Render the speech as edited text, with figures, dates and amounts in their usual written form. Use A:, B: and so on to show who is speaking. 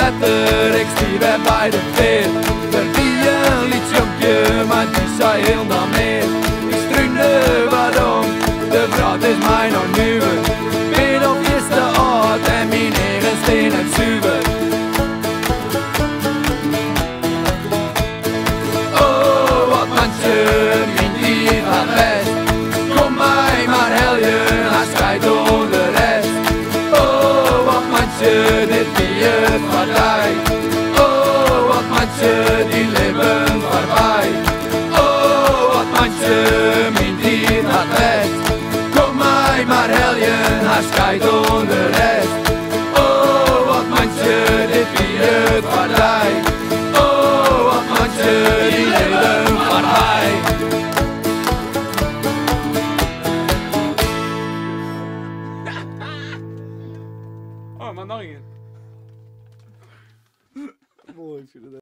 A: letter, ik stier weer bij de veer. Er wie een liedjonkje, maar die zei heel dan meer. Ik struinde waarom, de vrouw is mij nog nieuwer. Weet op eerste oud en mijn eigen steen het zuiver. Oh, wat manche, mijn dier gaat best. Kom mij maar heljen, hij schijt door de rest. Oh, wat manche, dit die het partij. Oh, wat manche, die leven voorbij. Oh, wat manche, mijn dier gaat best. Kom mij maar heljen, hij schijt door de rest. Oh, wat manche, dit die het partij. Oh, wat manche, die leven voorbij.
B: Oh, maar nog één.
C: Mooi, ik vind het